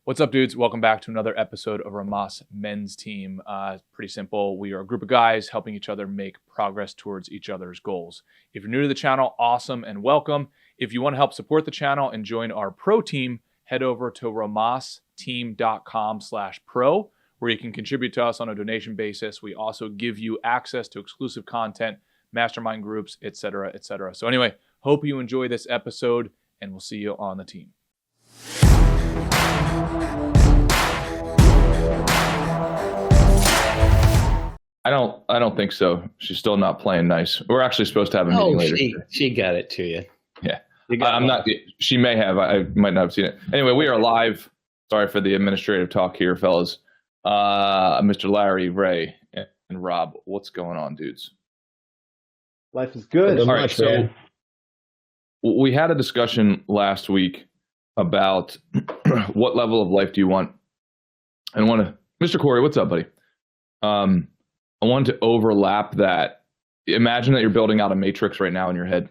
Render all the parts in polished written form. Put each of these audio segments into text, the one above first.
What's up, dudes? Welcome back to another episode of Rhomas Men's Team. Pretty simple. We are a group of guys helping each other make progress towards each other's goals. If you're new to the channel, awesome and welcome. If you want to help support the channel and join our pro team, head over to rhomasteam.com/pro, where you can contribute to us on a donation basis. We also give you access to exclusive content, mastermind groups, etc., etc. So anyway, hope you enjoy this episode, and we'll see you on the team. I don't think so. She's still not playing nice. We're actually supposed to have a meeting later. She got it to you. Yeah. I'm not. She may have. I might not have seen it. Anyway, we are live. Sorry for the administrative talk here, fellas. Mr. Larry, Ray, and Rob, what's going on, dudes? Life is good. All right. So we had a discussion last week about what level of life do you want, and Mr. Corey, what's up, buddy? I want to overlap that. Imagine that you're building out a matrix right now in your head.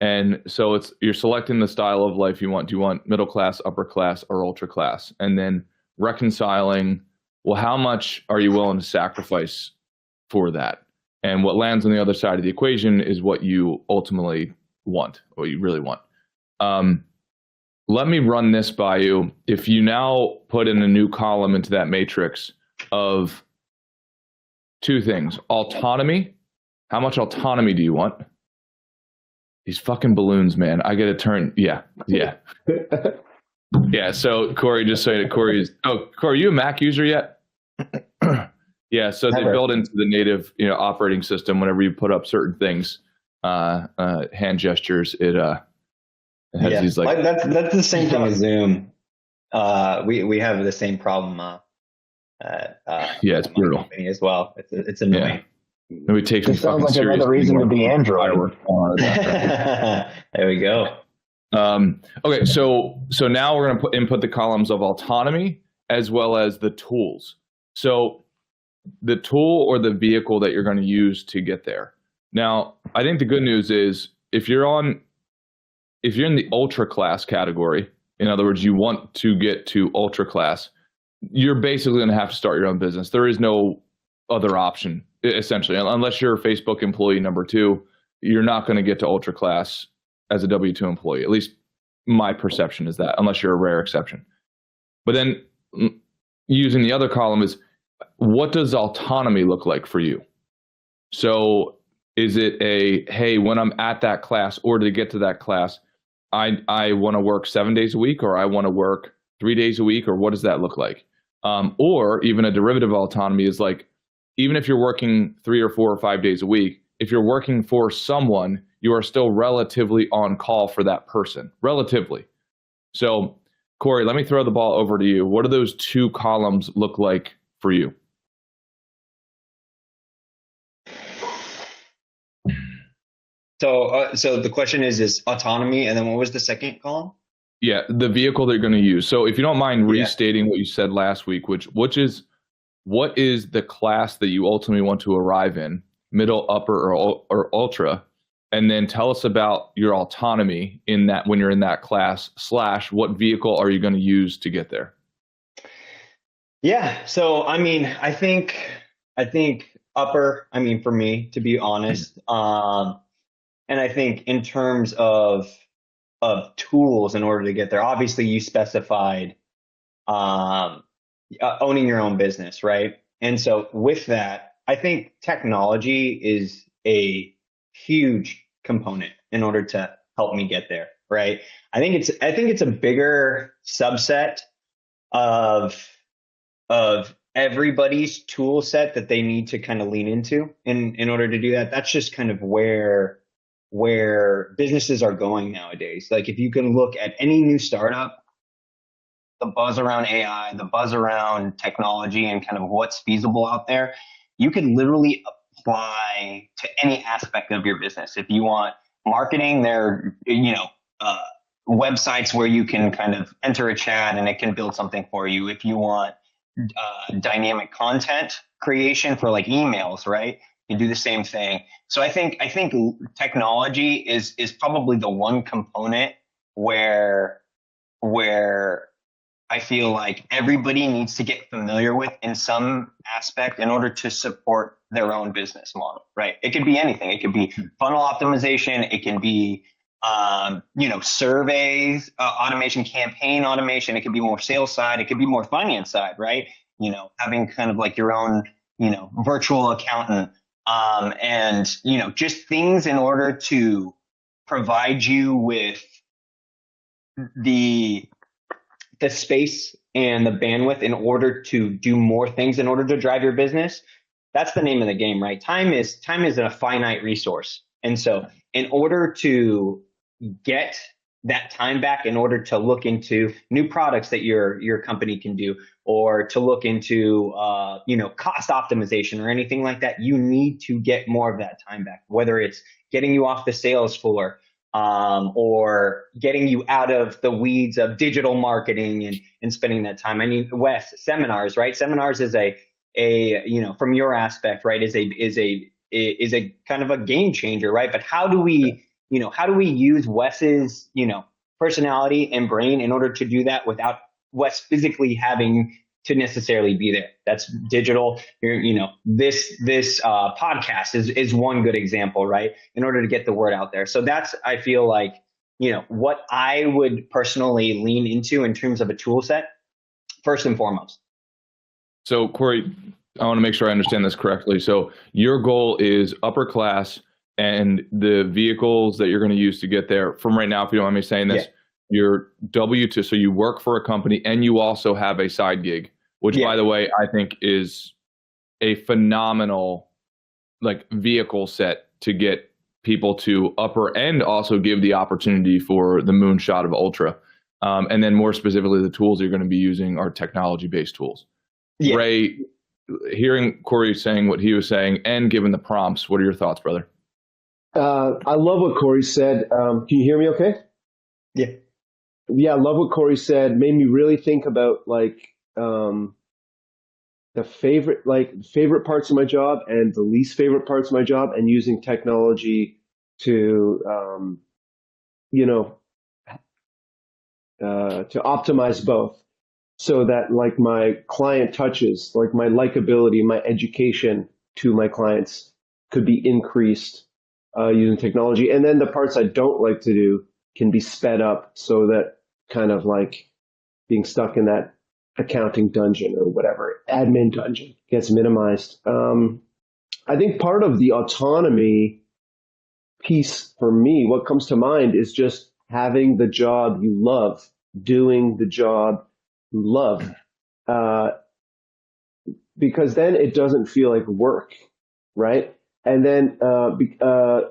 And so you're selecting the style of life you want. Do you want middle class, upper class, or ultra class? And then reconciling, well, how much are you willing to sacrifice for that? And what lands on the other side of the equation is what you ultimately want, what you really want. Let me run this by you. If you now put in a new column into that matrix of two things: autonomy. How much autonomy do you want? These fucking balloons, man. I get to turn. Yeah. Yeah. So Corey, just saying it. Corey, are you a Mac user yet? Yeah. So they build into the native, operating system. Whenever you put up certain things, hand gestures, it has these like. That's the same thing as Zoom. We have the same problem. It's brutal as well. It's annoying. Yeah. It takes me sounds like another reason to be Android. There we go. Okay, so now we're going to input the columns of autonomy as well as the tools. So the tool or the vehicle that you're going to use to get there. Now, I think the good news is if you're in the ultra class category, in other words, you want to get to ultra class, you're basically going to have to start your own business. There is no other option, essentially. Unless you're a Facebook employee number 2, you're not going to get to ultra class as a W-2 employee. At least my perception is that, unless you're a rare exception. But then using the other column is, what does autonomy look like for you? So is it hey, when I'm at that class or to get to that class, I want to work 7 days a week, or I want to work 3 days a week, or what does that look like? Or even a derivative of autonomy is like, even if you're working 3 or 4 or 5 days a week, if you're working for someone, you are still relatively on call for that person, relatively. So, Corey, let me throw the ball over to you. What do those two columns look like for you? So the question is autonomy, and then what was the second column? Yeah, the vehicle that you're going to use. So if you don't mind restating what you said last week, what is the class that you ultimately want to arrive in, middle, upper, or ultra, and then tell us about your autonomy in that when you're in that class / what vehicle are you going to use to get there? Yeah. So I mean, I think upper. I mean, for me, to be honest, and I think in terms of tools in order to get there, obviously you specified owning your own business, right? And so with that, I think technology is a huge component in order to help me get there, right? I think it's a bigger subset of everybody's tool set that they need to kind of lean into in order to do that. That's just kind of where businesses are going nowadays. Like if you can look at any new startup, the buzz around AI, the buzz around technology and kind of what's feasible out there, you can literally apply to any aspect of your business. If you want marketing, there are, websites where you can kind of enter a chat and it can build something for you. If you want dynamic content creation for like emails, right? You do the same thing. So I think technology is probably the one component where I feel like everybody needs to get familiar with in some aspect in order to support their own business model, right? It could be anything. It could be funnel optimization. It can be, surveys, automation, campaign automation. It could be more sales side. It could be more finance side, right? Having kind of like your own, virtual accountant, and, just things in order to provide you with the space and the bandwidth in order to do more things in order to drive your business. That's the name of the game, right? Time is a finite resource. And so in order to get that time back, in order to look into new products that your company can do, or to look into cost optimization or anything like that, you need to get more of that time back, whether it's getting you off the sales floor, or getting you out of the weeds of digital marketing and spending that time. I mean, Wes, seminars, right? Seminars is a from your aspect, right, is a kind of a game changer, right? But how do we use Wes's, personality and brain in order to do that without Wes physically having to necessarily be there? That's digital. This podcast is one good example, right? In order to get the word out there. So that's, I feel like, what I would personally lean into in terms of a tool set, first and foremost. So Corey, I want to make sure I understand this correctly. So your goal is upper class, and the vehicles that you're going to use to get there, from right now, if you don't mind me saying this, you're W2, so you work for a company and you also have a side gig, which by the way, I think is a phenomenal vehicle set to get people to upper, and also give the opportunity for the moonshot of ultra. And then more specifically, the tools you're going to be using are technology-based tools. Yeah. Ray, hearing Corey saying what he was saying and given the prompts, what are your thoughts, brother? I love what Corey said. Can you hear me okay? Yeah. Yeah, I love what Corey said. Made me really think about the favorite parts of my job and the least favorite parts of my job, and using technology to to optimize both, so that my client touches, my likability, my education to my clients could be increased using technology. And then the parts I don't like to do can be sped up, so that kind of being stuck in that accounting dungeon or whatever, admin dungeon, gets minimized. I think part of the autonomy piece for me, what comes to mind is just having the job you love, doing the job you love, because then it doesn't feel like work, right? And then,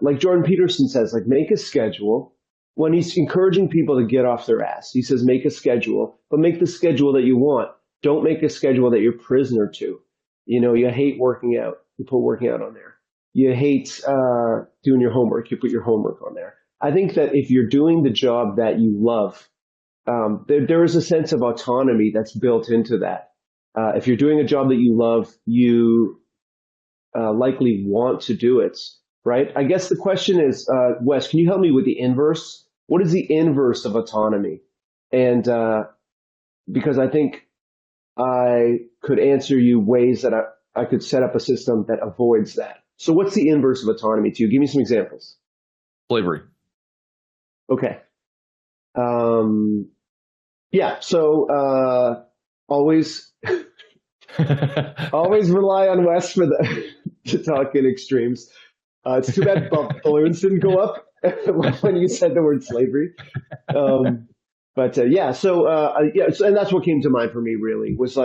like Jordan Peterson says, make a schedule. When he's encouraging people to get off their ass, he says, make a schedule, but make the schedule that you want. Don't make a schedule that you're prisoner to. You hate working out, you put working out on there. You hate doing your homework, you put your homework on there. I think that if you're doing the job that you love, there is a sense of autonomy that's built into that. If you're doing a job that you love, you likely want to do it, right? I guess the question is, Wes, can you help me with the inverse? What is the inverse of autonomy? And because I think I could answer you ways that I could set up a system that avoids that. So what's the inverse of autonomy to you? Give me some examples. Slavery. Okay. Yeah. So always always rely on Wes for to talk in extremes. It's too bad balloons didn't go up when you said the word slavery. Yeah. So and that's what came to mind for me. Really was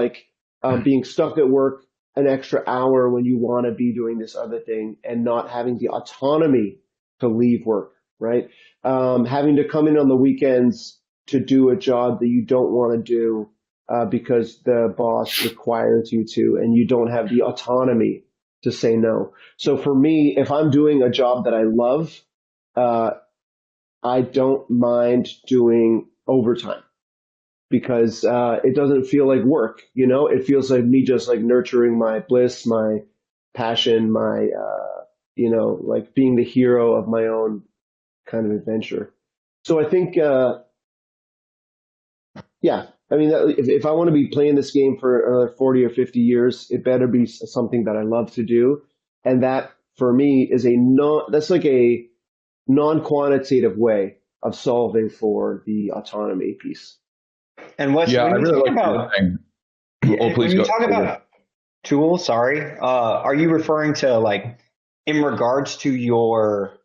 being stuck at work an extra hour when you want to be doing this other thing, and not having the autonomy to leave work. Right. Having to come in on the weekends to do a job that you don't want to do because the boss requires you to, and you don't have the autonomy to say no. So for me, if I'm doing a job that I love, I don't mind doing overtime, because it doesn't feel like work. It feels like me just nurturing my bliss, my passion, my being the hero of my own kind of adventure. So I think I mean, if I want to be playing this game for another 40 or 50 years, it better be something that I love to do. And that for me is that's like a non-quantitative way of solving for the autonomy piece. And Wes, Yeah, I when you really talk like what about you're saying. Oh, please when you go. talk about tools, sorry, are you referring to like in regards to your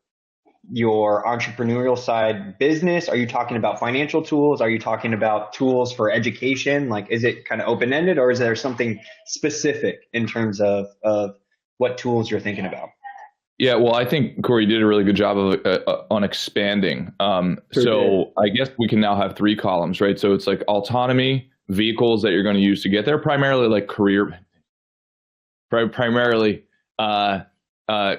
entrepreneurial side business? Are you talking about financial tools? Are you talking about tools for education? Like, is it kind of open-ended, or is there something specific in terms of what tools you're thinking about? Yeah, well, I think Corey did a really good job of on expanding. So I guess we can now have three columns, right? So it's like autonomy, vehicles that you're going to use to get there, primarily like primarily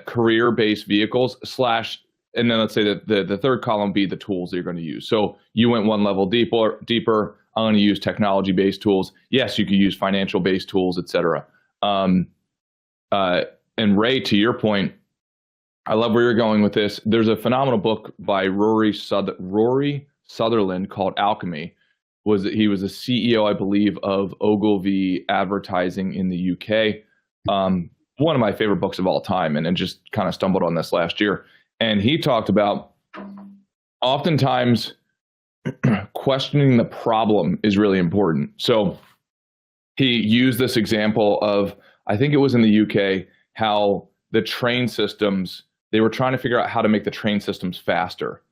career-based vehicles slash, and then let's say that the third column be the tools that you're going to use. So you went one level deeper. I'm going to use technology-based tools. Yes, you could use financial-based tools, et cetera. And Ray, to your point, I love where you're going with this. There's a phenomenal book by Rory Sutherland called Alchemy. He was a CEO, I believe, of Ogilvy Advertising in the UK. One of my favorite books of all time, and just kind of stumbled on this last year. And he talked about oftentimes questioning the problem is really important. So he used this example of, I think it was in the UK, how the train systems, they were trying to figure out how to make the train systems faster.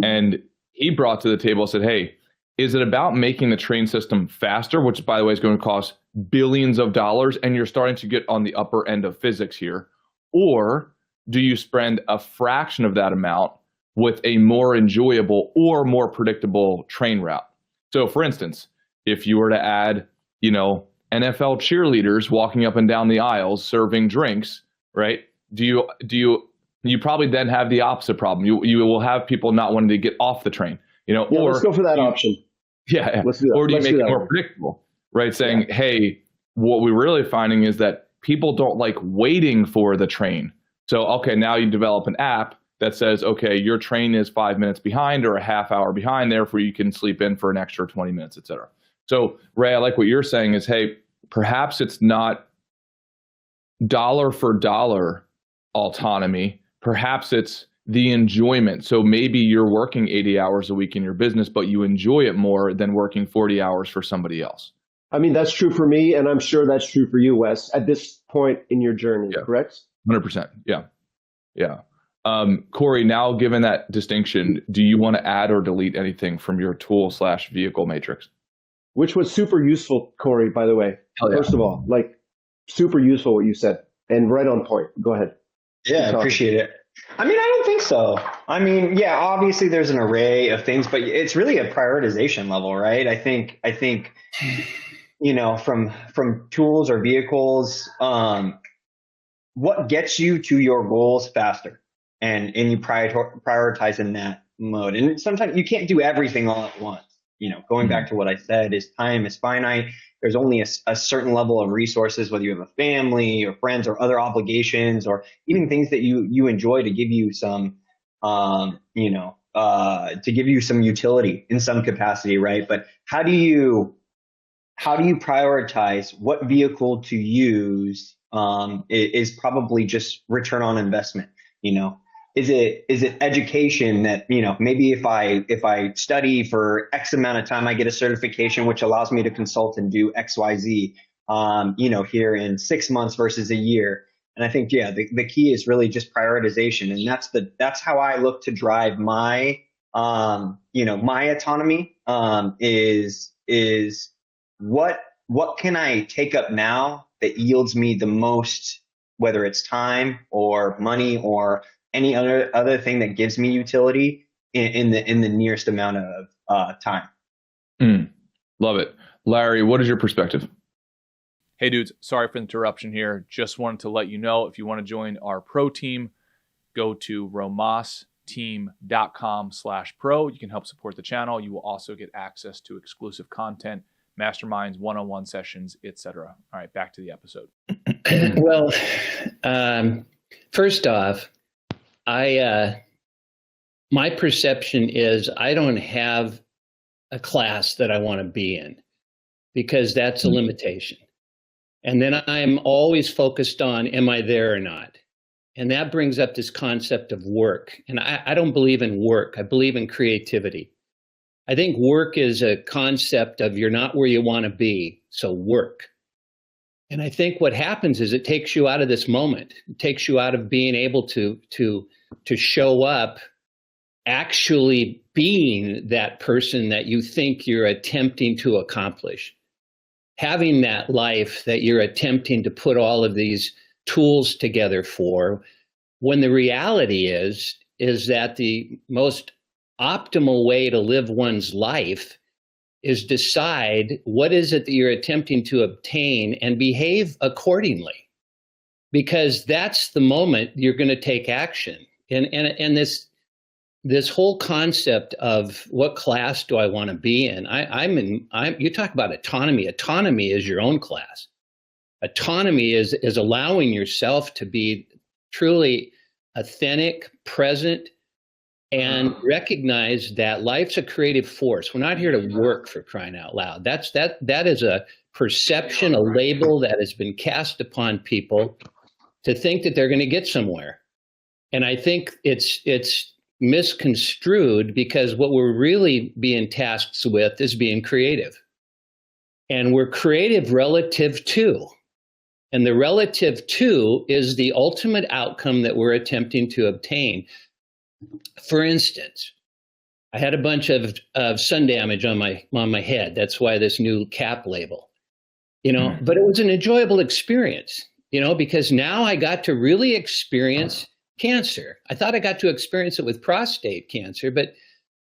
And he brought to the table and said, hey, is it about making the train system faster, which, by the way, is going to cost billions of dollars, and you're starting to get on the upper end of physics here? Or do you spend a fraction of that amount with a more enjoyable or more predictable train route? So, for instance, if you were to add, NFL cheerleaders walking up and down the aisles serving drinks, right? You probably then have the opposite problem. You will have people not wanting to get off the train, or let's go for that option. Yeah. Let's do that. Or do you make it more one. predictable, right? Saying, hey, what we're really finding is that people don't like waiting for the train. So, okay, now you develop an app that says, okay, your train is 5 minutes behind or a half hour behind, therefore you can sleep in for an extra 20 minutes, et cetera. So, Ray, I like what you're saying is, hey, perhaps it's not dollar for dollar autonomy. Perhaps it's the enjoyment. So maybe you're working 80 hours a week in your business, but you enjoy it more than working 40 hours for somebody else. I mean, that's true for me, and I'm sure that's true for you, Wes, at this point in your journey, correct? 100%. Yeah. Corey, now given that distinction, do you want to add or delete anything from your tool/vehicle matrix? Which was super useful, Corey, by the way. First of all, super useful what you said, and right on point. Go ahead. Yeah, I appreciate it. I mean, I don't think so. I mean, yeah, obviously there's an array of things, but it's really a prioritization level, right? I think, from tools or vehicles, what gets you to your goals faster, and you prioritize in that mode. And sometimes you can't do everything all at once. Going back to what I said, is time is finite. There's only a certain level of resources, whether you have a family or friends or other obligations, or even things that you enjoy, to give you some, some utility in some capacity, right? But how do you prioritize what vehicle to use? Is probably just return on investment. Is it education that, maybe if I study for X amount of time, I get a certification, which allows me to consult and do XYZ, here in 6 months versus a year. And I think, the key is really just prioritization. And that's how I look to drive my, my autonomy, is what can I take up now that yields me the most, whether it's time or money or any other thing that gives me utility in the nearest amount of time. Love it. Larry, what is your perspective? Hey dudes, sorry for the interruption here. Just wanted to let you know, if you want to join our pro team, go to romasteam.com/pro. You can help support the channel. You will also get access to exclusive content, masterminds, one-on-one sessions, etc. All right, back to the episode. Well, first off, my perception is I don't have a class that I want to be in. because that's a limitation. And then I'm always focused on, am I there or not? And that brings up this concept of work. And I don't believe in work. I believe in creativity. I think work is a concept of you're not where you want to be, so work. And I think what happens is it takes you out of this moment. It takes you out of being able to show up actually being that person that you think you're attempting to accomplish. Having that life that you're attempting to put all of these tools together for, when the reality is that the most optimal way to live one's life is decide what is it that you're attempting to obtain and behave accordingly, because that's the moment you're going to take action. And this whole concept of what class do I want to be in? You talk about autonomy. Autonomy is your own class. Autonomy is allowing yourself to be truly authentic, present, and recognize that life's a creative force. We're not here to work, for crying out loud. That is a perception, a label that has been cast upon people to think that they're going to get somewhere. And I think it's misconstrued, because what we're really being tasked with is being creative. And we're creative relative to. And the relative to is the ultimate outcome that we're attempting to obtain. For instance, I had a bunch of sun damage on my head. That's why this new cap label, but it was an enjoyable experience, because now I got to really experience cancer. I thought I got to experience it with prostate cancer, but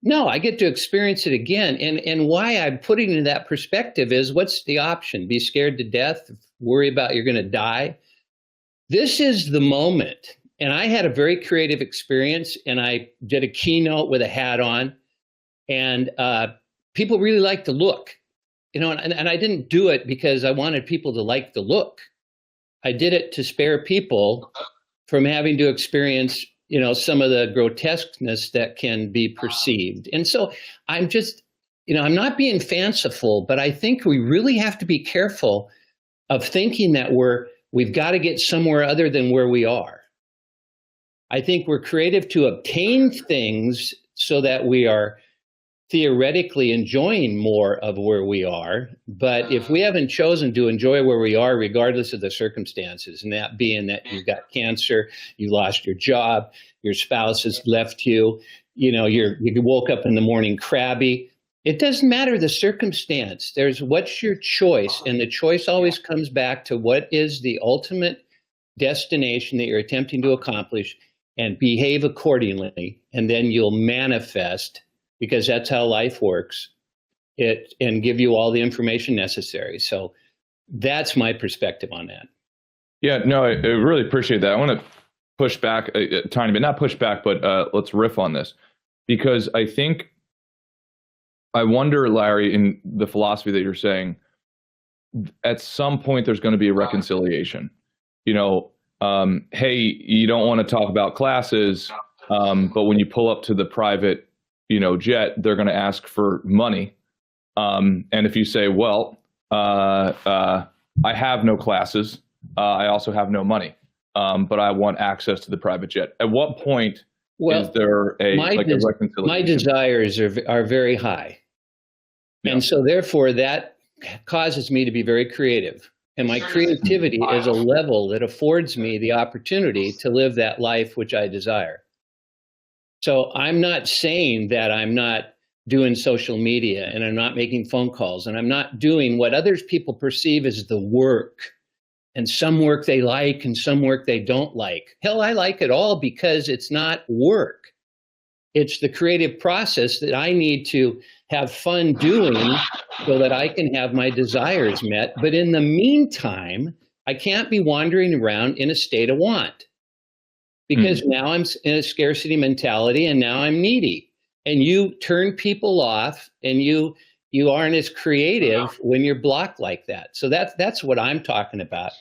no, I get to experience it again. And why I'm putting it in that perspective is, what's the option? Be scared to death, worry about you're going to die. This is the moment. And I had a very creative experience, and I did a keynote with a hat on, and people really liked the look, and I didn't do it because I wanted people to like the look. I did it to spare people from having to experience, some of the grotesqueness that can be perceived. And so I'm just, I'm not being fanciful, but I think we really have to be careful of thinking that we've got to get somewhere other than where we are. I think we're creative to obtain things so that we are theoretically enjoying more of where we are. But if we haven't chosen to enjoy where we are, regardless of the circumstances, and that being that you've got cancer, you lost your job, your spouse has left you, you woke up in the morning crabby, it doesn't matter the circumstance. What's your choice? And the choice always comes back to what is the ultimate destination that you're attempting to accomplish, and behave accordingly, and then you'll manifest, because that's how life works, and give you all the information necessary. So that's my perspective on that. Yeah, no, I really appreciate that. I want to push back a tiny bit, not push back, but let's riff on this, because I wonder, Larry, in the philosophy that you're saying, at some point there's going to be a reconciliation. Hey, you don't want to talk about classes, but when you pull up to the private, jet, they're going to ask for money. And if you say, well, I have no classes, I also have no money, but I want access to the private jet. At what point is there a reconciliation? My desires are very high. Yeah. And so therefore that causes me to be very creative. And my creativity is a level that affords me the opportunity to live that life which I desire. So I'm not saying that I'm not doing social media, and I'm not making phone calls, and I'm not doing what others people perceive as the work. And some work they like and some work they don't like. Hell, I like it all because it's not work. It's the creative process that I need to have fun doing so that I can have my desires met. But in the meantime, I can't be wandering around in a state of want, because now I'm in a scarcity mentality, and now I'm needy. And you turn people off, and you aren't as creative when you're blocked like that. So that's what I'm talking about.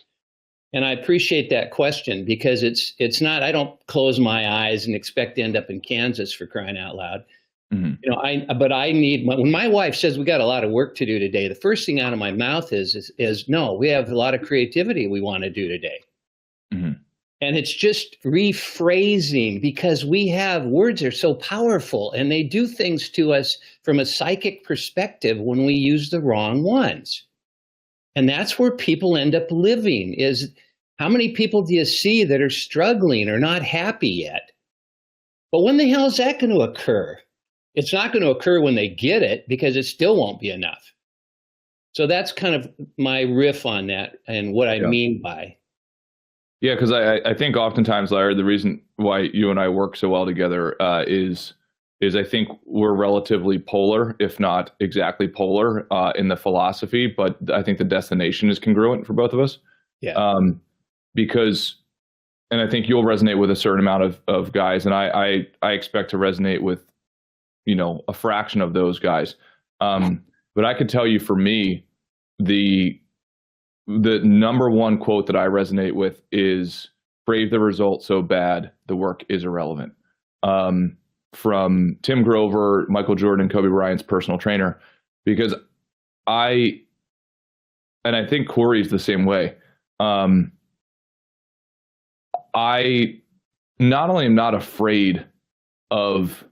And I appreciate that question, because it's not, I don't close my eyes and expect to end up in Kansas, for crying out loud. Mhm. You know, but I need when my wife says we got a lot of work to do today, the first thing out of my mouth is no, we have a lot of creativity we want to do today. Mhm. And it's just rephrasing, because words are so powerful and they do things to us from a psychic perspective when we use the wrong ones. And that's where people end up living, is how many people do you see that are struggling or not happy yet? But when the hell is that going to occur? It's not going to occur when they get it, because it still won't be enough. So that's kind of my riff on that and what I mean by. Yeah, because I think oftentimes, Larry, the reason why you and I work so well together is I think we're relatively polar, if not exactly polar, in the philosophy, but I think the destination is congruent for both of us. Yeah. Because, and I think you'll resonate with a certain amount of guys, and I expect to resonate with, you know, a fraction of those guys. But I could tell you, for me, the number one quote that I resonate with is "Brave the result so bad, the work is irrelevant." From Tim Grover, Michael Jordan, Kobe Bryant's personal trainer, because I think Corey's the same way. I not only am not afraid of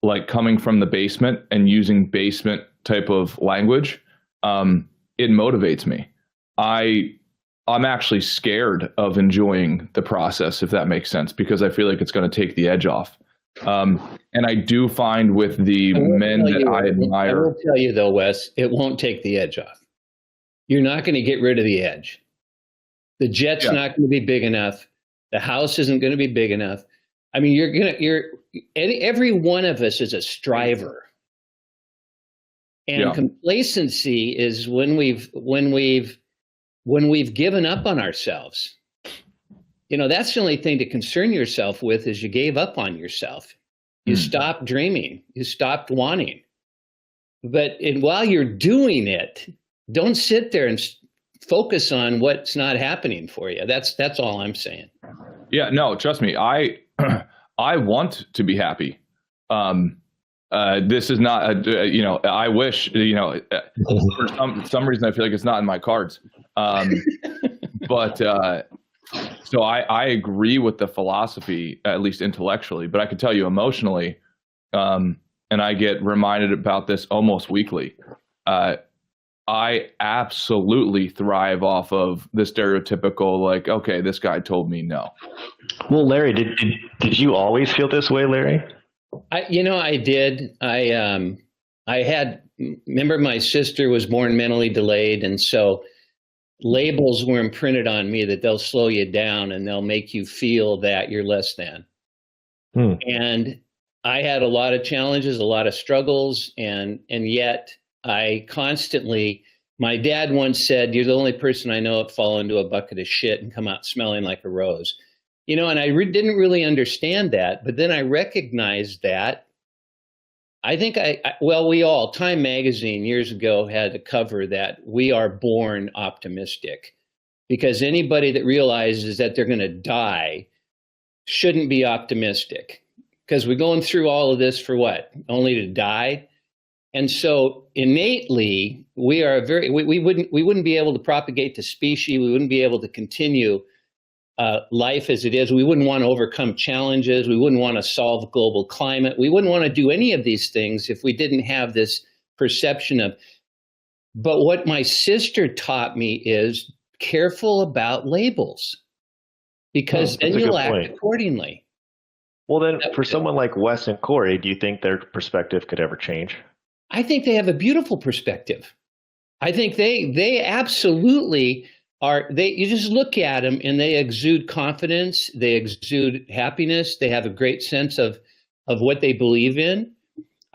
like coming from the basement and using basement type of language, it motivates me. I'm actually scared of enjoying the process, if that makes sense, because I feel like it's going to take the edge off. And I do find with the men that I admire. I will tell you though, Wes, it won't take the edge off. You're not going to get rid of the edge. The jet's not going to be big enough. The house isn't going to be big enough. I mean, every one of us is a striver. And complacency is when we've given up on ourselves. You know, that's the only thing to concern yourself with, is you gave up on yourself. You stopped dreaming. You stopped wanting. But while you're doing it, don't sit there and focus on what's not happening for you. That's all I'm saying. Yeah, no, trust me. I want to be happy. This is not you know, I wish, you know, for some reason I feel like it's not in my cards. But so I agree with the philosophy, at least intellectually, but I can tell you emotionally, and I get reminded about this almost weekly. I absolutely thrive off of the stereotypical, like, okay, this guy told me no. Well, Larry, did you always feel this way, Larry? I did. Remember, my sister was born mentally delayed. And so labels were imprinted on me that they'll slow you down and they'll make you feel that you're less than. And I had a lot of challenges, a lot of struggles, and yet I constantly, my dad once said, "You're the only person I know that fall into a bucket of shit and come out smelling like a rose." You know, and I didn't really understand that, but then I recognized that. I think Time Magazine years ago had a cover that we are born optimistic, because anybody that realizes that they're going to die shouldn't be optimistic, because we're going through all of this for what? Only to die. And so innately, we are we wouldn't be able to propagate the species. We wouldn't be able to continue life as it is. We wouldn't want to overcome challenges. We wouldn't want to solve global climate. We wouldn't want to do any of these things if we didn't have this perception of. But what my sister taught me is careful about labels, because then you'll act accordingly. Well, then for someone like Wes and Corey, do you think their perspective could ever change? I think they have a beautiful perspective. I think they absolutely are. You just look at them and they exude confidence. They exude happiness. They have a great sense of what they believe in.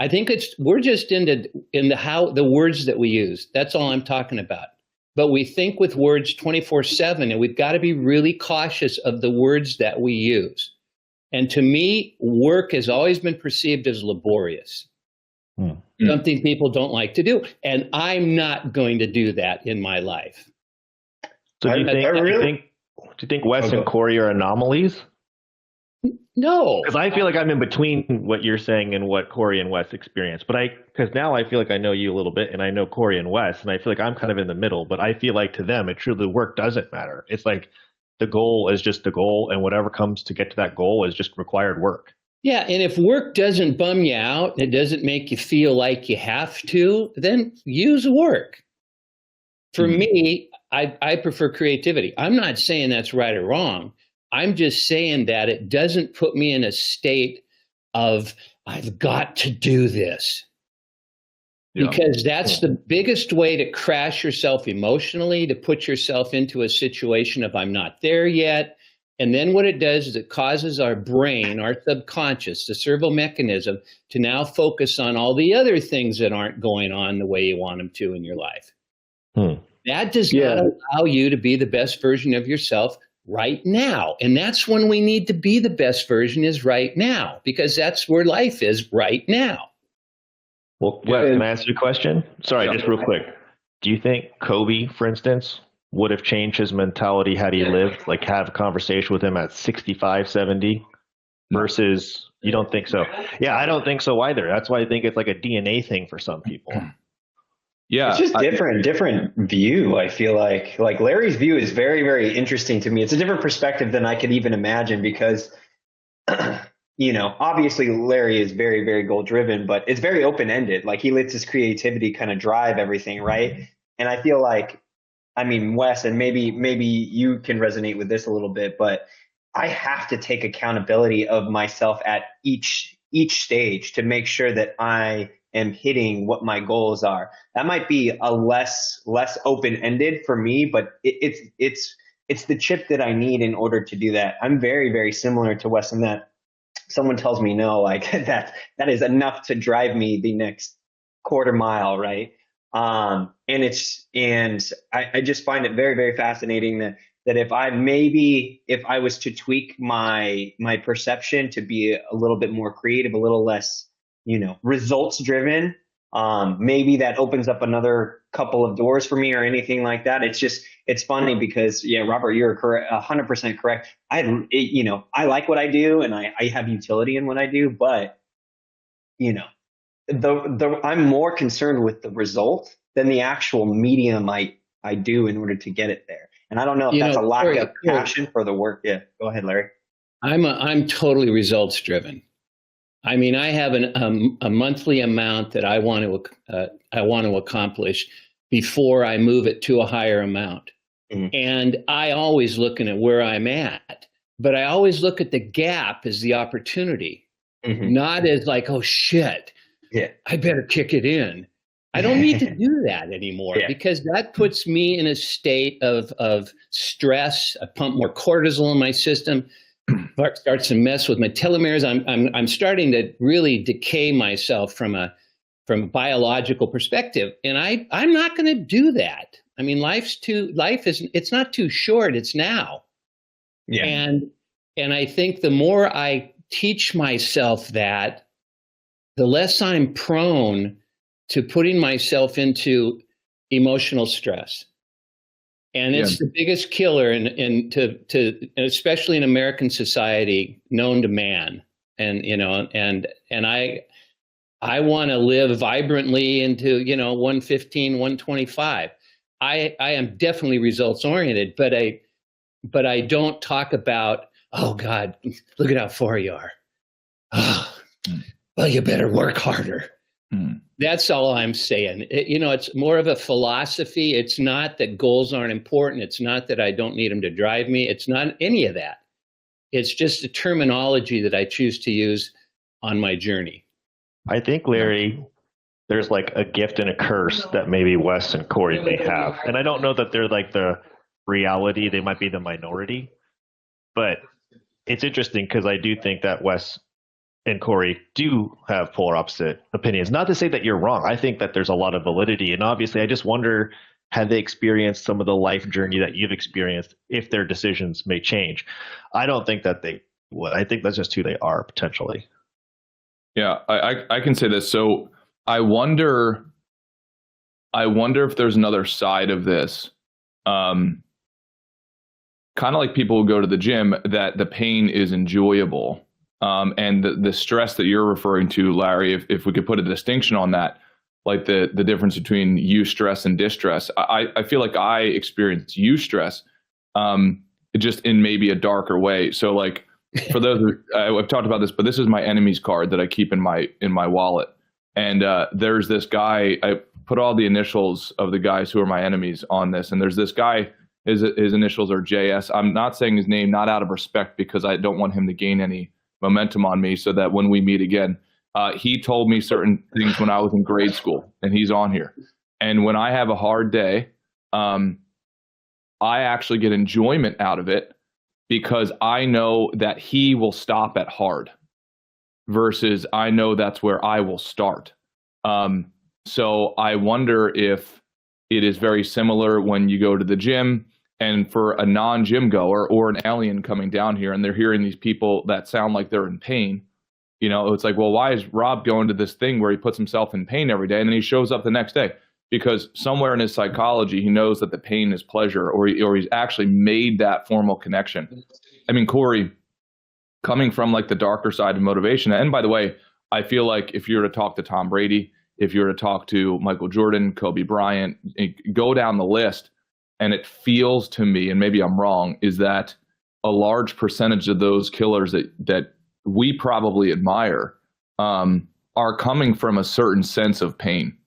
I think we're just into how the words that we use. That's all I'm talking about. But we think with words 24/7, and we've got to be really cautious of the words that we use. And to me, work has always been perceived as laborious. Something people don't like to do. And I'm not going to do that in my life. So do you think Wes and Corey are anomalies? No. Because I feel like I'm in between what you're saying and what Corey and Wes experience. Because now I feel like I know you a little bit and I know Corey and Wes, and I feel like I'm kind of in the middle, but I feel like to them, it truly work doesn't matter. It's like the goal is just the goal, and whatever comes to get to that goal is just required work. Yeah, and if work doesn't bum you out, it doesn't make you feel like you have to, then use work. For me, I prefer creativity. I'm not saying that's right or wrong. I'm just saying that it doesn't put me in a state of, I've got to do this. Yeah. Because that's the biggest way to crash yourself emotionally, to put yourself into a situation of, I'm not there yet. And then what it does is it causes our brain, our subconscious, the servo mechanism, to now focus on all the other things that aren't going on the way you want them to in your life. That does not allow you to be the best version of yourself right now. And that's when we need to be the best version, is right now, because that's where life is right now. Well, Wes, can I ask you a question? Sorry, just real quick. Do you think Kobe, for instance, would have changed his mentality had he lived, like have a conversation with him at 65, 70 versus you don't think so? Yeah, I don't think so either. That's why I think it's like a DNA thing for some people. Yeah. It's just different view. I feel like Larry's view is very, very interesting to me. It's a different perspective than I could even imagine because, obviously Larry is very, very goal driven, but it's very open ended. Like he lets his creativity kind of drive everything. Right. And I feel like, Wes, and maybe you can resonate with this a little bit, but I have to take accountability of myself at each stage to make sure that I am hitting what my goals are. That might be a less open-ended for me, but it's the chip that I need in order to do that. I'm very, very similar to Wes in that someone tells me no, like that is enough to drive me the next quarter mile, right? I just find it very, very fascinating that if I was to tweak my perception to be a little bit more creative, a little less, results driven, maybe that opens up another couple of doors for me or anything like that. It's funny because, Robert, you're correct, 100% correct. I like what I do and I have utility in what I do, but, I'm more concerned with the result than the actual medium I do in order to get it there. And I don't know if that's a lack of passion for the work. Yeah, go ahead, Larry. I'm totally results driven. I have a monthly amount that I want to accomplish before I move it to a higher amount. Mm-hmm. And I always looking at where I'm at, but I always look at the gap as the opportunity, not as like, oh shit, I better kick it in. I don't need to do that anymore because that puts me in a state of stress. I pump more cortisol in my system. Starts to mess with my telomeres. I'm starting to really decay myself from a biological perspective, and I'm not going to do that. It's not too short. It's now. Yeah. And I think the more I teach myself that, the less I'm prone to putting myself into emotional stress. And it's the biggest killer especially in American society, known to man. And, and I want to live vibrantly into, 115, 125. I am definitely results oriented, but I don't talk about, oh God, look at how far you are. Oh, well, you better work harder. That's all I'm saying. It's more of a philosophy. It's not that goals aren't important. It's not that I don't need them to drive me. It's not any of that. It's just a terminology that I choose to use on my journey. I think, Larry, there's like a gift and a curse that maybe Wes and Corey may have. And I don't know that they're like the reality. They might be the minority. But it's interesting because I do think that Wes and Corey do have polar opposite opinions. Not to say that you're wrong. I think that there's a lot of validity. And obviously, I just wonder, have they experienced some of the life journey that you've experienced if their decisions may change? I don't think that they would. I think that's just who they are potentially. Yeah, I can say this. So I wonder if there's another side of this. Kind of like people who go to the gym, that the pain is enjoyable. And the stress that you're referring to, Larry, if we could put a distinction on that, like the difference between eustress and distress, I feel like I experience eustress just in maybe a darker way. So like for those I've talked about this, but this is my enemies card that I keep in my wallet. And there's this guy, I put all the initials of the guys who are my enemies on this. And there's this guy, his initials are JS. I'm not saying his name, not out of respect, because I don't want him to gain any momentum on me, so that when we meet again, he told me certain things when I was in grade school, and he's on here. And when I have a hard day, I actually get enjoyment out of it because I know that he will stop at hard versus I know that's where I will start. So I wonder if it is very similar when you go to the gym, and for a non-gym goer or an alien coming down here and they're hearing these people that sound like they're in pain, you know, it's like, well, why is Rob going to this thing where he puts himself in pain every day and then he shows up the next day? Because somewhere in his psychology, he knows that the pain is pleasure, or he's actually made that formal connection. I mean, Corey, coming from like the darker side of motivation, and by the way, I feel like if you were to talk to Tom Brady, if you were to talk to Michael Jordan, Kobe Bryant, go down the list, and it feels to me, and maybe I'm wrong, is that a large percentage of those killers that we probably admire are coming from a certain sense of pain.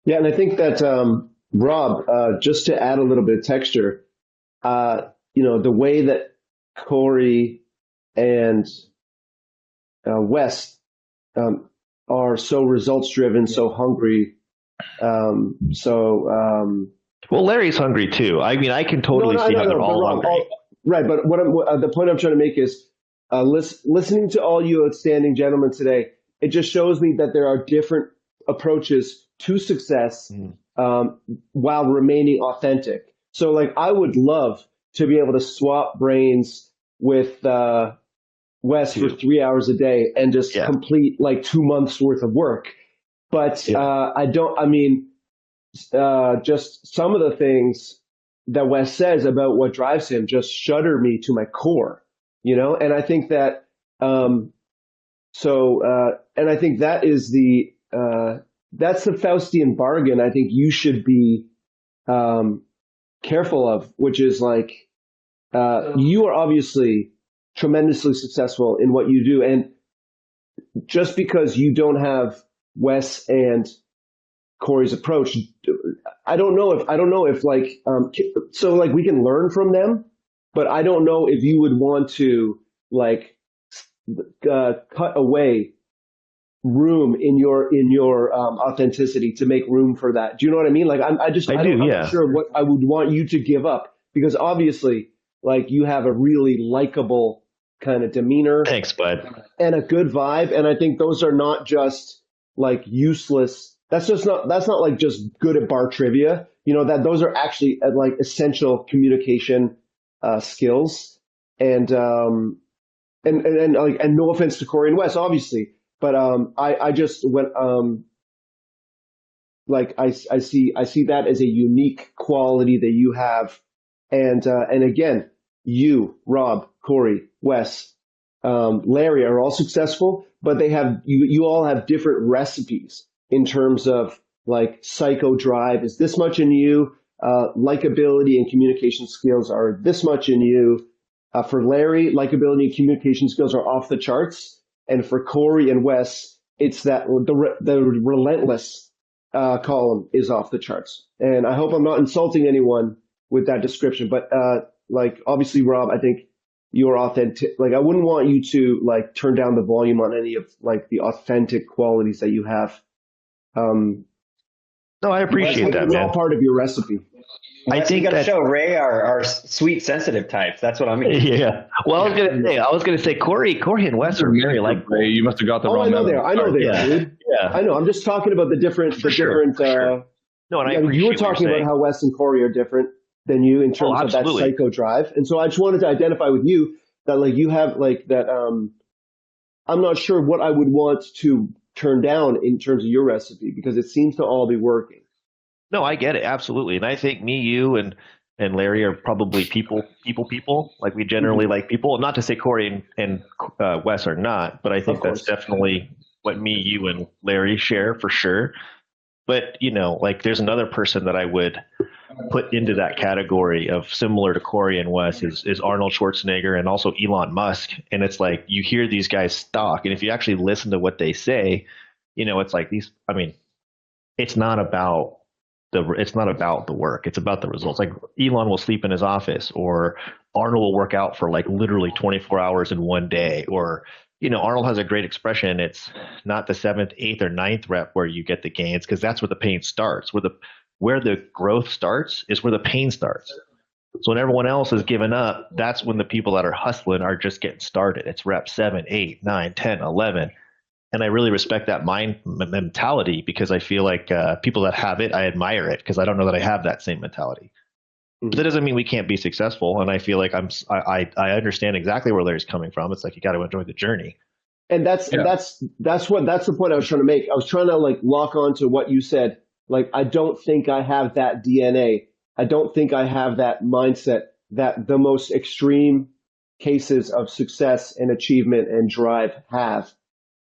Yeah, and I think that Rob, just to add a little bit of texture, the way that Corey and Wes are so results driven, so hungry. Well, Larry's hungry too. I mean, I can totally see how they're all hungry. Right, but the point I'm trying to make is listening to all you outstanding gentlemen today, it just shows me that there are different approaches to success while remaining authentic. So like I would love to be able to swap brains with Wes for 3 hours a day and just complete like 2 months worth of work. But just some of the things that Wes says about what drives him just shudder me to my core, you know? And I think that, and I think that is that's the Faustian bargain I think you should be careful of, which is like, you are obviously tremendously successful in what you do. And just because you don't have Wes and Corey's approach, I don't know if like, so like we can learn from them, but I don't know if you would want to like cut away room in your authenticity to make room for that. Do you know what I mean? Like I'm not sure what I would want you to give up, because obviously like you have a really likable kind of demeanor. Thanks, bud. And a good vibe. And I think those are not just like useless. That's not like just good at bar trivia. You know, that those are actually like essential communication skills. And no offense to Corey and Wes, obviously, but I just went like I see that as a unique quality that you have. And again, you, Rob, Corey, Wes, Larry are all successful, but they have you all have different recipes in terms of like psycho drive is this much in you, likability and communication skills are this much in you. For Larry, likability and communication skills are off the charts, and for Corey and Wes, it's that the relentless column is off the charts. And I hope I'm not insulting anyone with that description, but like obviously, Rob, I think you're authentic. Like I wouldn't want you to like turn down the volume on any of like the authentic qualities that you have. No, I appreciate that, it's man. all part of your recipe. I think you got to that show Ray our sweet sensitive types. That's what I'm going to Yeah. Well, I was gonna say Corey and Wes are very like. Ray, you must have got the wrong. I know they are, dude. Yeah. I know. I'm just talking about the different. No, and I appreciate you were talking about how Wes and Corey are different than you in terms of that psycho drive, and so I just wanted to identify with you that like you have like that. I'm not sure what I would want to turn down in terms of your recipe because it seems to all be working. No, I get it absolutely, and I think me, you, and and Larry are probably people. Like we generally like people. Not to say Corey and Wes are not, but I think that's definitely what me, you, and Larry share for sure. But like there's another person that I would put into that category of similar to Corey and Wes is Arnold Schwarzenegger and also Elon Musk. And it's like you hear these guys talk, and if you actually listen to what they say, it's like these. I mean, it's not about the work. It's about the results. Like Elon will sleep in his office, or Arnold will work out for like literally 24 hours in one day, or Arnold has a great expression. It's not the 7th, 8th, or 9th rep where you get the gains, because that's where the pain starts. Where the growth starts is where the pain starts. So when everyone else is giving up, that's when the people that are hustling are just getting started. It's rep 7, 8, 9, 10, 11. And I really respect that mentality, because I feel like people that have it, I admire it, because I don't know that I have that same mentality. But that doesn't mean we can't be successful. And I feel like I understand exactly where Larry's coming from. It's like you got to enjoy the journey. And that's the point I was trying to make. I was trying to like lock on to what you said. Like, I don't think I have that DNA. I don't think I have that mindset that the most extreme cases of success and achievement and drive have.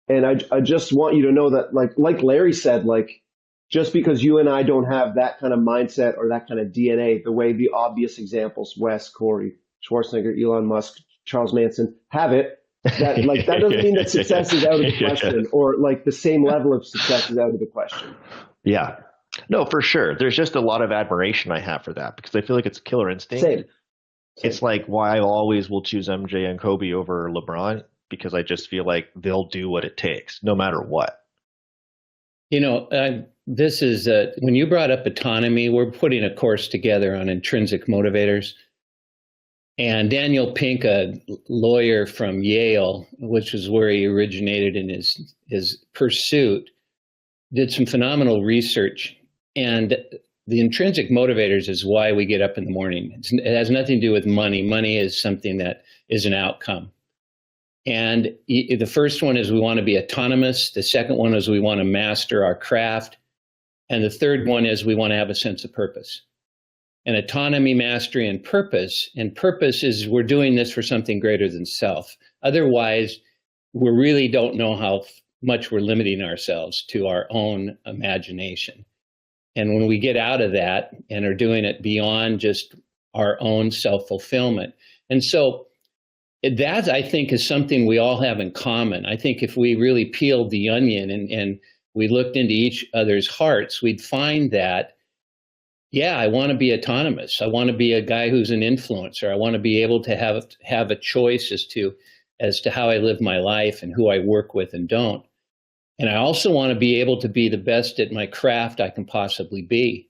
And I just want you to know that, like Larry said, like, just because you and I don't have that kind of mindset or that kind of DNA, the way the obvious examples, Wes, Corey, Schwarzenegger, Elon Musk, Charles Manson, have it, that doesn't mean that success is out of the question, or like the same level of success is out of the question. Yeah. No, for sure. There's just a lot of admiration I have for that, because I feel like it's a killer instinct. Same. It's like why I always will choose MJ and Kobe over LeBron, because I just feel like they'll do what it takes no matter what. This is when you brought up autonomy, we're putting a course together on intrinsic motivators. And Daniel Pink, a lawyer from Yale, which is where he originated in his pursuit, did some phenomenal research. And the intrinsic motivators is why we get up in the morning. It has nothing to do with money. Money is something that is an outcome. And the first one is we want to be autonomous. The second one is we want to master our craft. And the third one is we want to have a sense of purpose. And autonomy, mastery, and purpose. And purpose is we're doing this for something greater than self. Otherwise, we really don't know how much we're limiting ourselves to our own imagination. And when we get out of that and are doing it beyond just our own self-fulfillment. And so that, I think, is something we all have in common. I think if we really peeled the onion and we looked into each other's hearts, we'd find that, yeah, I want to be autonomous. I want to be a guy who's an influencer. I want to be able to have a choice as to how I live my life and who I work with and don't. And I also want to be able to be the best at my craft I can possibly be,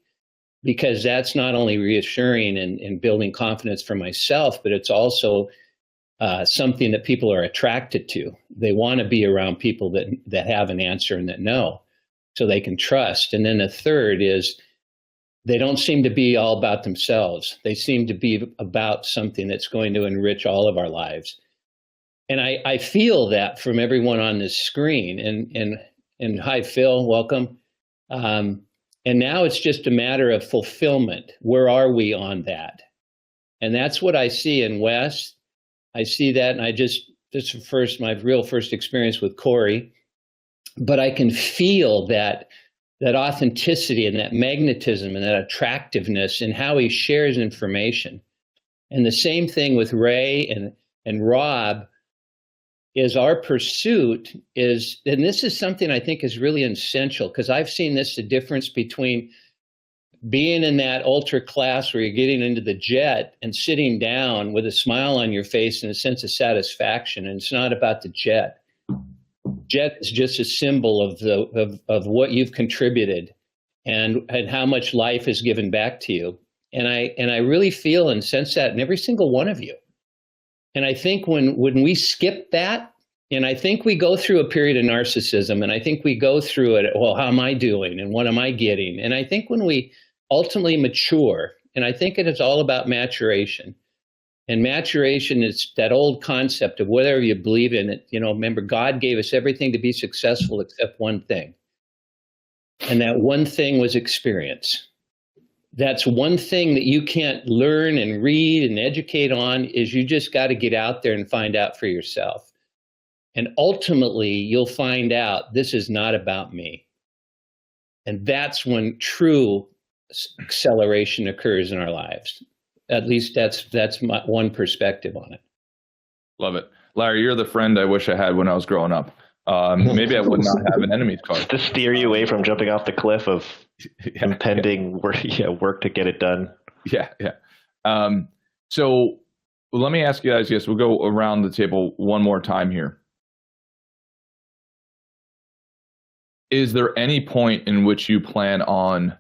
because that's not only reassuring and building confidence for myself, but it's also something that people are attracted to. They want to be around people that have an answer and that know, so they can trust. And then the third is they don't seem to be all about themselves. They seem to be about something that's going to enrich all of our lives. And I feel that from everyone on this screen. And hi, Phil, welcome. And now it's just a matter of fulfillment. Where are we on that? And that's what I see in Wes. I see that, and this is my real first experience with Corey, but I can feel that authenticity and that magnetism and that attractiveness in how he shares information. And the same thing with Ray and Rob is our pursuit is, and this is something I think is really essential, because I've seen the difference between being in that ultra class where you're getting into the jet and sitting down with a smile on your face and a sense of satisfaction. And it's not about the jet. Jet is just a symbol of what you've contributed and how much life has given back to you. And I really feel and sense that in every single one of you. And I think when we skip that, and I think we go through a period of narcissism, and I think we go through it, well, how am I doing and what am I getting? And I think when we ultimately mature, and I think it is all about maturation. And maturation is that old concept of whatever you believe in it. Remember, God gave us everything to be successful except one thing. And that one thing was experience. that's one thing that you can't learn and read and educate on, is you just got to get out there and find out for yourself. And ultimately, you'll find out this is not about me. And that's when true acceleration occurs in our lives. At least that's my one perspective on it. Love it. Larry, you're the friend I wish I had when I was growing up. Maybe I would not have an enemies card. To steer you away from jumping off the cliff of impending work to get it done. Yeah. So let me ask you guys, yes, we'll go around the table one more time here. Is there any point in which you plan on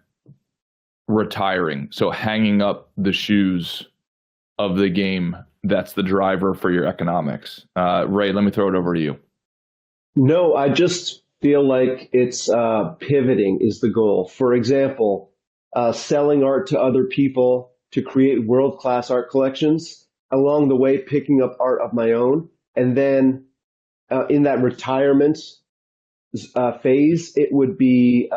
retiring? So hanging up the shoes of the game, that's the driver for your economics. Ray, let me throw it over to you. No, I just feel like it's pivoting is the goal. For example, selling art to other people to create world-class art collections, along the way picking up art of my own, and then in that retirement phase, it would be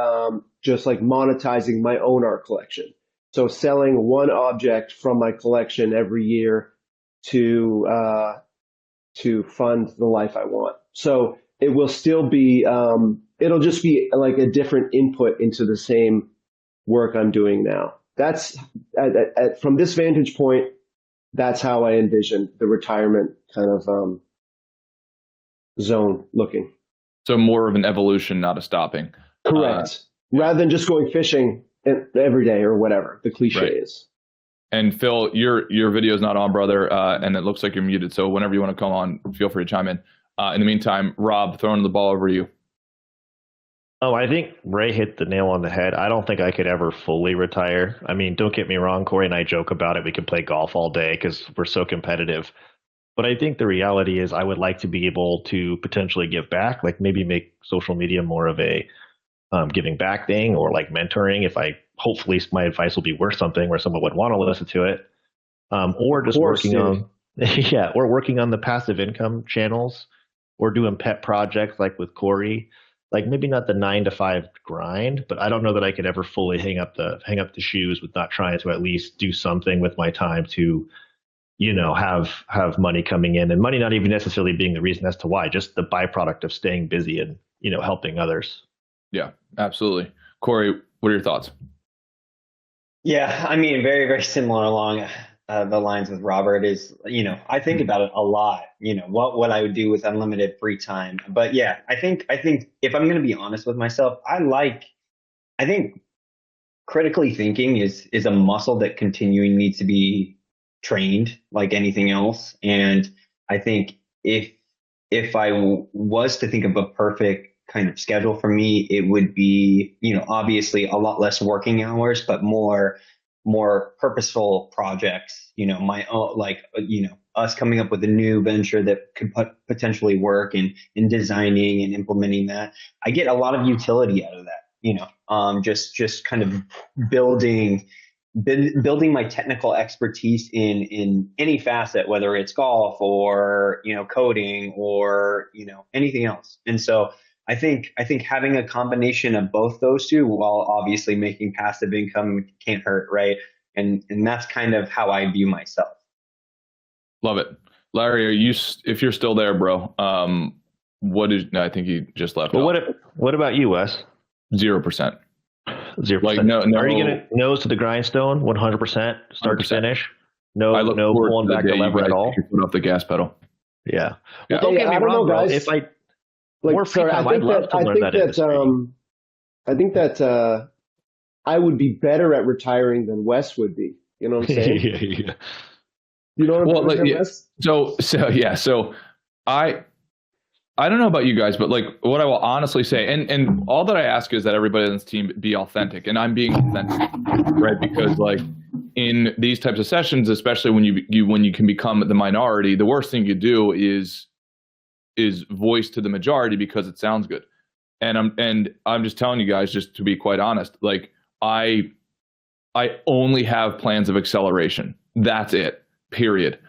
just like monetizing my own art collection. So selling one object from my collection every year to fund the life I want. So it will still be, it'll just be like a different input into the same work I'm doing now. That's from this vantage point, that's how I envision the retirement kind of zone looking. So more of an evolution, not a stopping. Correct. Rather than just going fishing every day or whatever the cliche is. And Phil, your video is not on, brother, and it looks like you're muted. So whenever you want to come on, feel free to chime in. In the meantime, Rob, throwing the ball over to you. Oh, I think Ray hit the nail on the head. I don't think I could ever fully retire. I mean, don't get me wrong, Corey and I joke about it. We could play golf all day because we're so competitive. But I think the reality is I would like to be able to potentially give back, like maybe make social media more of a giving back thing, or like mentoring. Hopefully my advice will be worth something where someone would want to listen to it. Or just working on the passive income channels, or doing pet projects like with Corey. Like maybe not the 9-to-5 grind, but I don't know that I could ever fully hang up the shoes with not trying to at least do something with my time to, have money coming in, and money not even necessarily being the reason as to why, just the byproduct of staying busy and, helping others. Yeah, absolutely. Corey, what are your thoughts? Yeah, I mean, very, very similar along the lines with Robert is, I think about it a lot, what I would do with unlimited free time. But yeah, I think if I'm going to be honest with myself, I think critically thinking is a muscle that continuing needs to be trained like anything else. And I think if I was to think of a perfect kind of schedule for me, it would be, obviously a lot less working hours, but more purposeful projects, my own, us coming up with a new venture that could potentially work in designing and implementing that. I get a lot of utility out of that, just kind of building my technical expertise in any facet, whether it's golf or, coding or, anything else. And so I think having a combination of both those two, while obviously making passive income, can't hurt, right? And that's kind of how I view myself. Love it. Larry, if you're still there, bro, I think you just left. Well, what about you, Wes? 0%. 0%. Like no. Are you gonna nose to the grindstone, 100%, start 100%. To finish? No pulling back the lever at all. Put off the gas pedal. Yeah. Well, don't get me wrong, bro. If I more free time, I'd love to learn that industry. I think that I would be better at retiring than Wes would be. You know what I'm saying? Yeah. You know what I'm saying, Wes? So I don't know about you guys, but like what I will honestly say, and all that I ask is that everybody on this team be authentic, and I'm being authentic, right? Because like in these types of sessions, especially when you can become the minority, the worst thing you do is voice to the majority because it sounds good. And I'm just telling you guys, just to be quite honest, like I only have plans of acceleration. That's it. Period.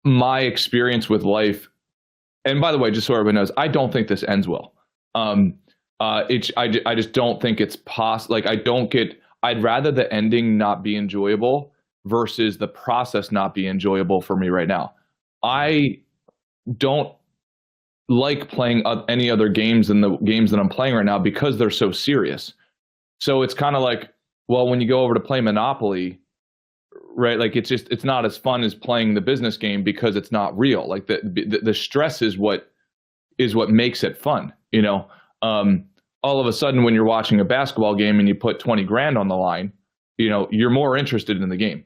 My experience with life, and by the way, just so everyone knows, I don't think this ends well. I just don't think it's possible. Like I'd rather the ending not be enjoyable versus the process not be enjoyable for me right now. I don't like playing any other games than the games that I'm playing right now because they're so serious. So it's kind of like, well, when you go over to play Monopoly, right? Like it's not as fun as playing the business game because it's not real. Like the stress is what makes it fun, you know? All of a sudden when you're watching a basketball game and you put 20 grand on the line, you know, you're more interested in the game.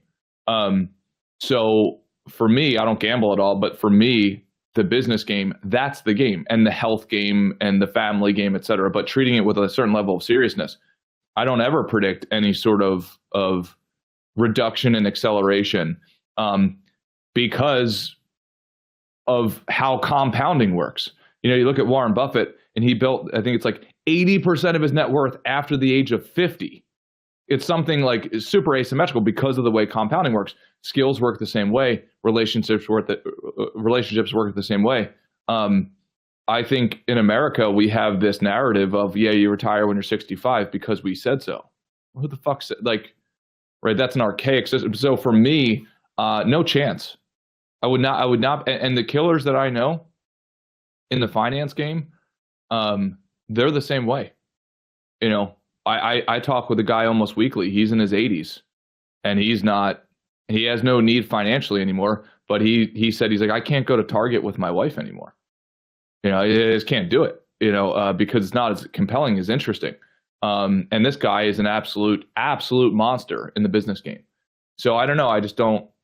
So for me, I don't gamble at all, but for me, the business game, that's the game, and the health game and the family game, et cetera, but treating it with a certain level of seriousness. I don't ever predict any sort of reduction in acceleration because of how compounding works. You know, you look at Warren Buffett, and he built, I think it's like 80% of his net worth after the age of 50. It's something like super asymmetrical because of the way compounding works. Skills work the same way. Relationships work the same way. I think in America, we have this narrative of, yeah, you retire when you're 65 because we said so. Who the fuck said, like, right? That's an archaic system. So for me, no chance. I would not. And the killers that I know in the finance game, they're the same way. You know, I talk with a guy almost weekly. He's in his 80s, and he has no need financially anymore. But he said, he's like, I can't go to Target with my wife anymore. You know, I just can't do it. You know, because it's not as compelling as interesting. And this guy is an absolute monster in the business game. So I don't know. I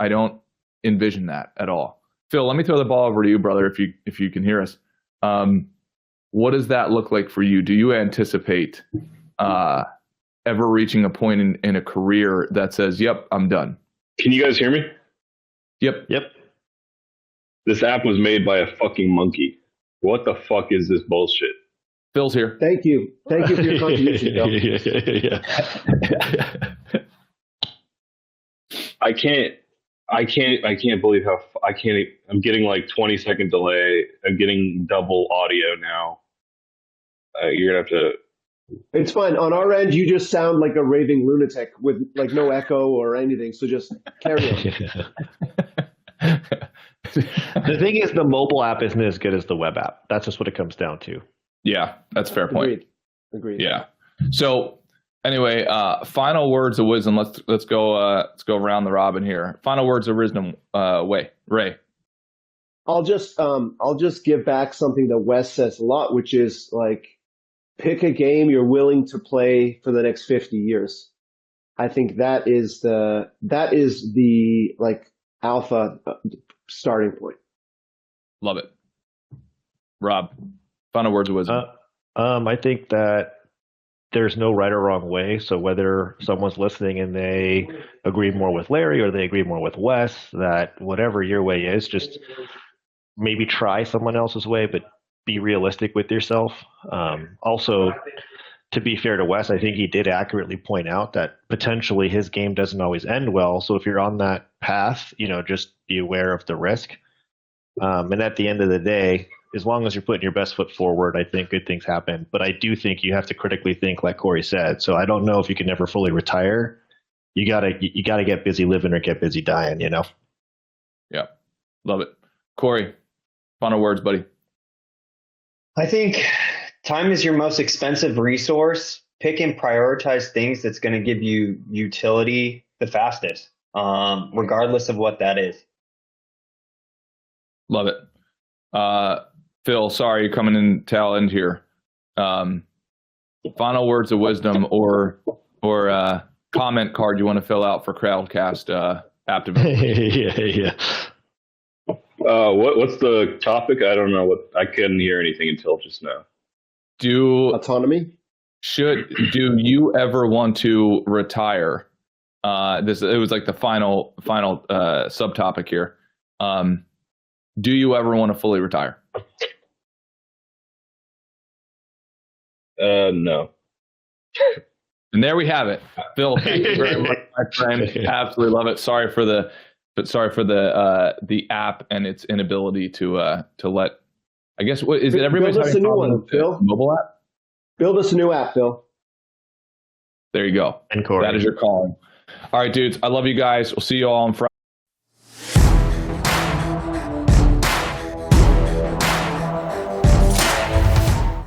don't envision that at all. Phil, let me throw the ball over to you, brother, if you can hear us. What does that look like for you? Do you anticipate ever reaching a point in a career that says, yep, I'm done? Can you guys hear me? Yep. This app was made by a fucking monkey. What the fuck is this bullshit? Phil's here. Thank you for your contribution, Bill. Yeah. I can't believe how I'm getting like 20-second delay. I'm getting double audio now. You're gonna have to. It's fine. On our end, you just sound like a raving lunatic with like no echo or anything. So just carry on. The thing is, the mobile app isn't as good as the web app. That's just what it comes down to. Yeah, that's a fair point. Agreed. Yeah. So anyway, final words of wisdom. Let's go around the robin here. Final words of wisdom. Ray. I'll just give back something that Wes says a lot, which is like, pick a game you're willing to play for the next 50 years. I think that is the like alpha starting point. Love it. Rob, final words of wisdom. I think that there's no right or wrong way. So whether someone's listening and they agree more with Larry or they agree more with Wes, that whatever your way is, just maybe try someone else's way, but be realistic with yourself. Also, to be fair to Wes, I think he did accurately point out that potentially his game doesn't always end well. So if you're on that path, you know, just be aware of the risk. And at the end of the day, as long as you're putting your best foot forward, I think good things happen. But I do think you have to critically think, like Corey said. So I don't know if you can never fully retire. You gotta get busy living or get busy dying, you know? Yeah. Love it. Corey, final words, buddy. I think time is your most expensive resource. Pick and prioritize things that's going to give you utility the fastest, regardless of what that is. Love it. Phil, sorry you're coming in tail end here. Final words of wisdom or comment card you want to fill out for Crowdcast app development. Yeah. What's the topic? I don't know. I couldn't hear anything until just now. Autonomy? Do you ever want to retire? It was like the final subtopic here. Do you ever want to fully retire? No. And there we have it. Phil, thank you very much, my friend. Absolutely love it. Sorry for the app and its inability to let. I guess what is it? Everybody's having a new one. Phil? Mobile app. Build us a new app, Phil. There you go. And Corey. That is your calling. All right, dudes. I love you guys. We'll see you all on Friday.